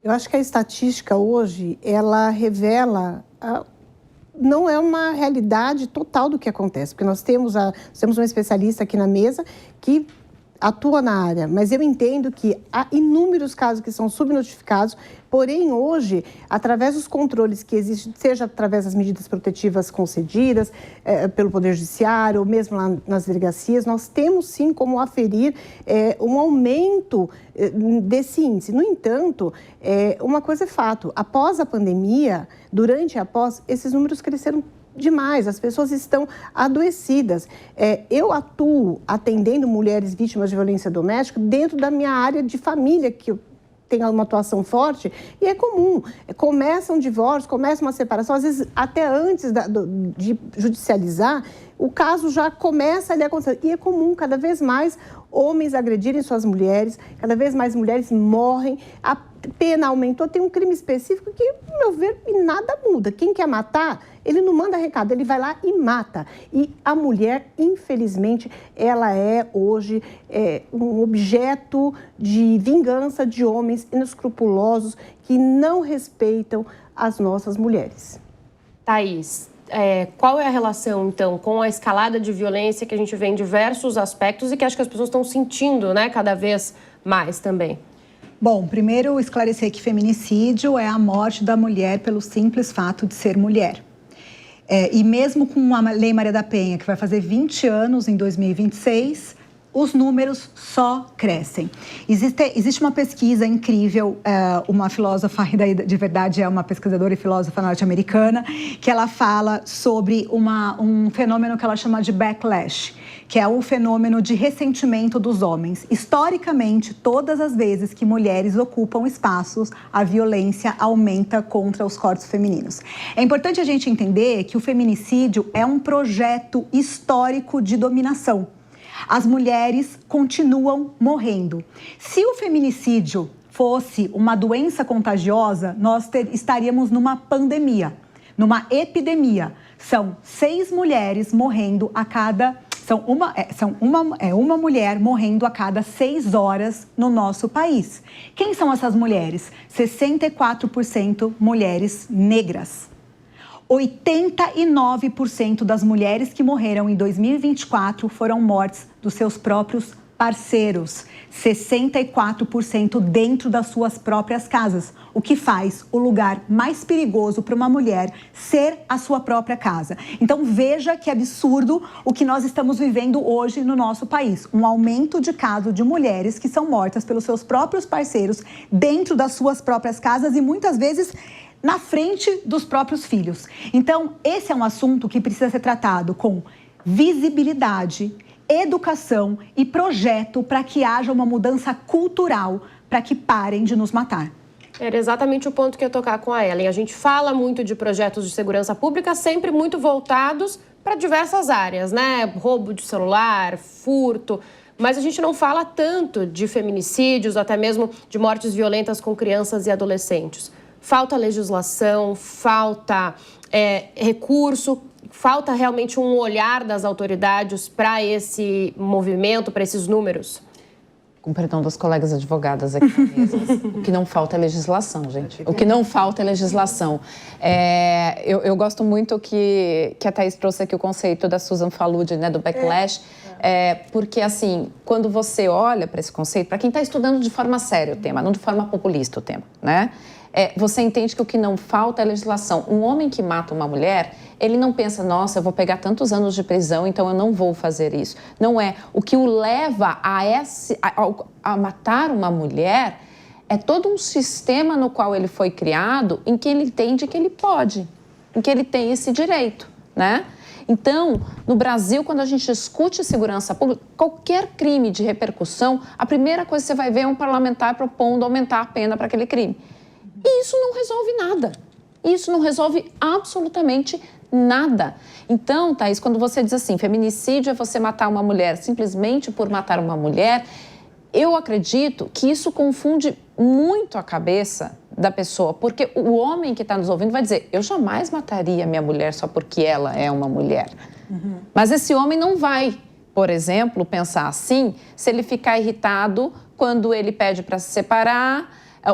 Eu acho que a estatística hoje, ela revela... não é uma realidade total do que acontece, porque nós temos uma especialista aqui na mesa que atua na área, mas eu entendo que há inúmeros casos que são subnotificados, porém hoje, através dos controles que existem, seja através das medidas protetivas concedidas pelo Poder Judiciário ou mesmo lá nas delegacias, nós temos sim como aferir um aumento desse índice. No entanto, uma coisa é fato, após a pandemia, durante e após, esses números cresceram demais, as pessoas estão adoecidas. Eu atuo atendendo mulheres vítimas de violência doméstica dentro da minha área de família, que eu tenho uma atuação forte, e é comum. Começa um divórcio, começa uma separação, às vezes até antes de judicializar, o caso já começa ali a acontecer. E é comum, cada vez mais, homens agredirem suas mulheres, cada vez mais mulheres morrem, a pena aumentou, tem um crime específico que, no meu ver, nada muda. Quem quer matar, ele não manda recado, ele vai lá e mata. E a mulher, infelizmente, ela é hoje um objeto de vingança de homens inescrupulosos que não respeitam as nossas mulheres. Thaís, qual é a relação, então, com a escalada de violência que a gente vê em diversos aspectos e que acho que as pessoas estão sentindo, né, cada vez mais também? Bom, primeiro esclarecer que feminicídio é a morte da mulher pelo simples fato de ser mulher. E mesmo com a Lei Maria da Penha, que vai fazer 20 anos em 2026, os números só crescem. Existe uma pesquisa incrível, uma filósofa, de verdade é uma pesquisadora e filósofa norte-americana, que ela fala sobre um fenômeno que ela chama de backlash, que é o fenômeno de ressentimento dos homens. Historicamente, todas as vezes que mulheres ocupam espaços, a violência aumenta contra os corpos femininos. É importante a gente entender que o feminicídio é um projeto histórico de dominação. As mulheres continuam morrendo. Se o feminicídio fosse uma doença contagiosa, nós estaríamos numa pandemia, numa epidemia. São 6 mulheres morrendo a cada... uma mulher morrendo a cada 6 horas no nosso país. Quem são essas mulheres? 64% mulheres negras. 89% das mulheres que morreram em 2024 foram mortes dos seus próprios parceiros. 64% dentro das suas próprias casas, o que faz o lugar mais perigoso para uma mulher ser a sua própria casa. Então veja que absurdo o que nós estamos vivendo hoje no nosso país. Um aumento de casos de mulheres que são mortas pelos seus próprios parceiros dentro das suas próprias casas e muitas vezes na frente dos próprios filhos. Então, esse é um assunto que precisa ser tratado com visibilidade, educação e projeto para que haja uma mudança cultural, para que parem de nos matar. Era exatamente o ponto que eu ia tocar com a Ellen. A gente fala muito de projetos de segurança pública, sempre muito voltados para diversas áreas, né? Roubo de celular, furto... Mas a gente não fala tanto de feminicídios, até mesmo de mortes violentas com crianças e adolescentes. Falta legislação, falta recurso, falta realmente um olhar das autoridades para esse movimento, para esses números? Com perdão das colegas advogadas aqui mesmo, o que não falta é legislação, gente. O que não falta é legislação. Eu gosto muito que a Thaís trouxe aqui o conceito da Susan Faludi, né, do backlash, porque, assim, quando você olha para esse conceito, para quem está estudando de forma séria o tema, não de forma populista o tema, né? Você entende que o que não falta é legislação. Um homem que mata uma mulher, ele não pensa, nossa, eu vou pegar tantos anos de prisão, então eu não vou fazer isso. Não é. O que o leva a matar uma mulher é todo um sistema no qual ele foi criado, em que ele entende que ele pode, em que ele tem esse direito, né? Então, no Brasil, quando a gente discute segurança pública, qualquer crime de repercussão, a primeira coisa que você vai ver é um parlamentar propondo aumentar a pena para aquele crime. E isso não resolve nada. Isso não resolve absolutamente nada. Então, Thaís, quando você diz assim, feminicídio é você matar uma mulher simplesmente por matar uma mulher, eu acredito que isso confunde muito a cabeça da pessoa, porque o homem que está nos ouvindo vai dizer, eu jamais mataria minha mulher só porque ela é uma mulher. Mas esse homem não vai, por exemplo, pensar assim, se ele ficar irritado quando ele pede para se separar,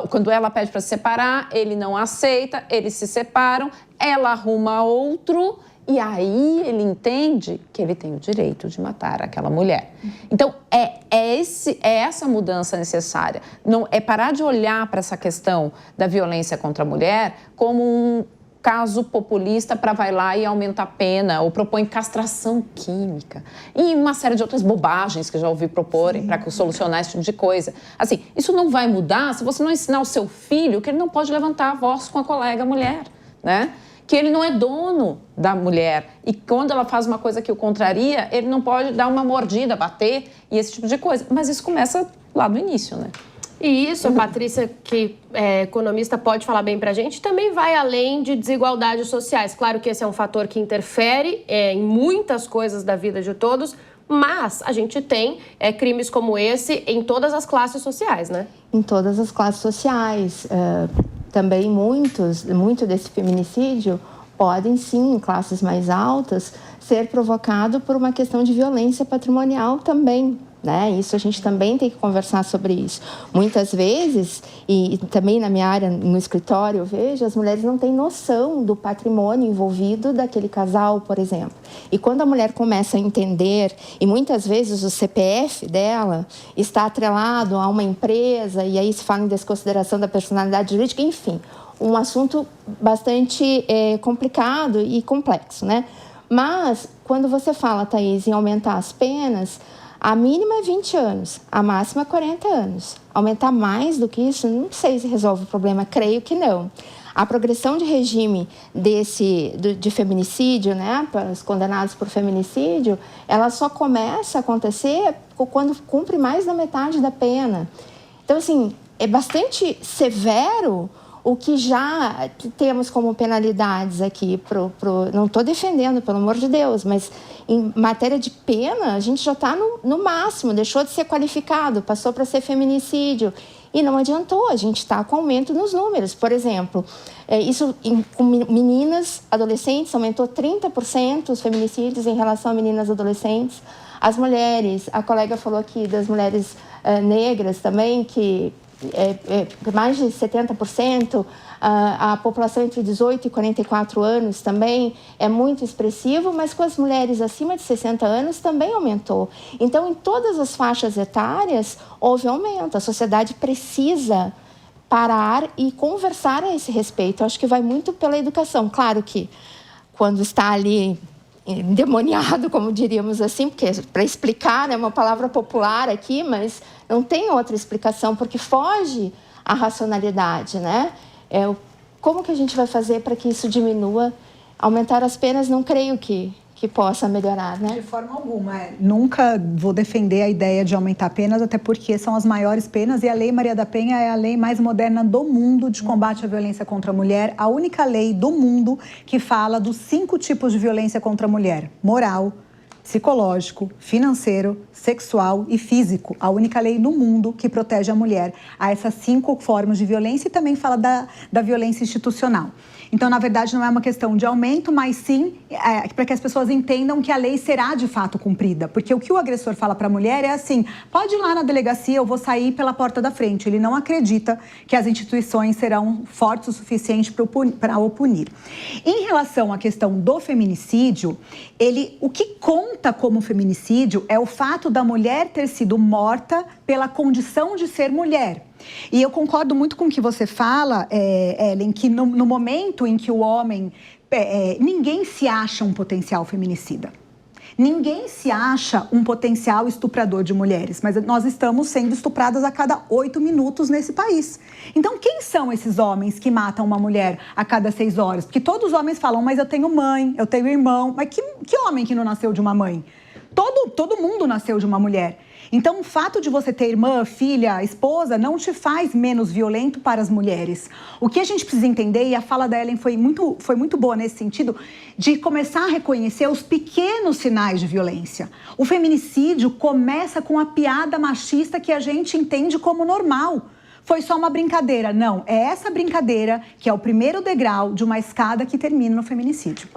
Quando ela pede para se separar, ele não aceita, eles se separam, ela arruma outro e aí ele entende que ele tem o direito de matar aquela mulher. Então, é essa mudança necessária. Não, é parar de olhar para essa questão da violência contra a mulher como um caso populista para vai lá e aumentar a pena ou propõe castração química e uma série de outras bobagens que eu já ouvi proporem para solucionar esse tipo de coisa. Assim, isso não vai mudar se você não ensinar o seu filho que ele não pode levantar a voz com a colega mulher, né? Que ele não é dono da mulher e quando ela faz uma coisa que o contraria, ele não pode dar uma mordida, bater e esse tipo de coisa. Mas isso começa lá no início, né? E isso, a Patrícia, que é economista, pode falar bem pra gente, também vai além de desigualdades sociais. Claro que esse é um fator que interfere em muitas coisas da vida de todos, mas a gente tem crimes como esse em todas as classes sociais, né? Em todas as classes sociais. Também muito desse feminicídio podem, sim, em classes mais altas, ser provocado por uma questão de violência patrimonial também, né? Isso a gente também tem que conversar sobre isso. Muitas vezes, e também na minha área, no escritório, eu vejo, as mulheres não têm noção do patrimônio envolvido daquele casal, por exemplo. E quando a mulher começa a entender, e muitas vezes o CPF dela está atrelado a uma empresa, e aí se fala em desconsideração da personalidade jurídica, enfim, um assunto bastante complicado e complexo, né? Mas, quando você fala, Thaís, em aumentar as penas, a mínima é 20 anos, a máxima é 40 anos. Aumentar mais do que isso, não sei se resolve o problema, creio que não. A progressão de regime de feminicídio, né, para os condenados por feminicídio, ela só começa a acontecer quando cumpre mais da metade da pena. Então, assim, é bastante severo o que já temos como penalidades aqui, não estou defendendo, pelo amor de Deus, mas em matéria de pena, a gente já está no máximo, deixou de ser qualificado, passou para ser feminicídio. E não adiantou, a gente está com aumento nos números. Por exemplo, isso com meninas, adolescentes, aumentou 30% os feminicídios em relação a meninas adolescentes. As mulheres, a colega falou aqui das mulheres negras também, que mais de 70%, a população entre 18 e 44 anos também é muito expressivo, mas com as mulheres acima de 60 anos também aumentou. Então, em todas as faixas etárias, houve aumento. A sociedade precisa parar e conversar a esse respeito. Eu acho que vai muito pela educação. Claro que quando está ali endemoniado, como diríamos assim, porque para explicar é uma palavra popular aqui, mas não tem outra explicação, porque foge à racionalidade, né? Como que a gente vai fazer para que isso diminua? Aumentar as penas, não creio que possa melhorar, né? De forma alguma. Nunca vou defender a ideia de aumentar penas, até porque são as maiores penas e a Lei Maria da Penha é a lei mais moderna do mundo de combate à violência contra a mulher, a única lei do mundo que fala dos 5 tipos de violência contra a mulher: moral, psicológico, financeiro, sexual e físico. A única lei no mundo que protege a mulher a essas 5 formas de violência e também fala da violência institucional. Então, na verdade, não é uma questão de aumento, mas sim para que as pessoas entendam que a lei será de fato cumprida. Porque o que o agressor fala para a mulher é assim: pode ir lá na delegacia, eu vou sair pela porta da frente. Ele não acredita que as instituições serão fortes o suficiente para o punir. Em relação à questão do feminicídio, o que conta como feminicídio é o fato da mulher ter sido morta pela condição de ser mulher. E eu concordo muito com o que você fala, Ellen, que no momento em que o homem... ninguém se acha um potencial feminicida. Ninguém se acha um potencial estuprador de mulheres, mas nós estamos sendo estupradas a cada 8 minutos nesse país. Então, quem são esses homens que matam uma mulher a cada 6 horas? Porque todos os homens falam, mas eu tenho mãe, eu tenho irmão. Mas que homem que não nasceu de uma mãe? Todo mundo nasceu de uma mulher. Então, o fato de você ter irmã, filha, esposa, não te faz menos violento para as mulheres. O que a gente precisa entender, e a fala da Ellen foi muito boa nesse sentido, de começar a reconhecer os pequenos sinais de violência. O feminicídio começa com a piada machista que a gente entende como normal. Foi só uma brincadeira. Não, é essa brincadeira que é o primeiro degrau de uma escada que termina no feminicídio.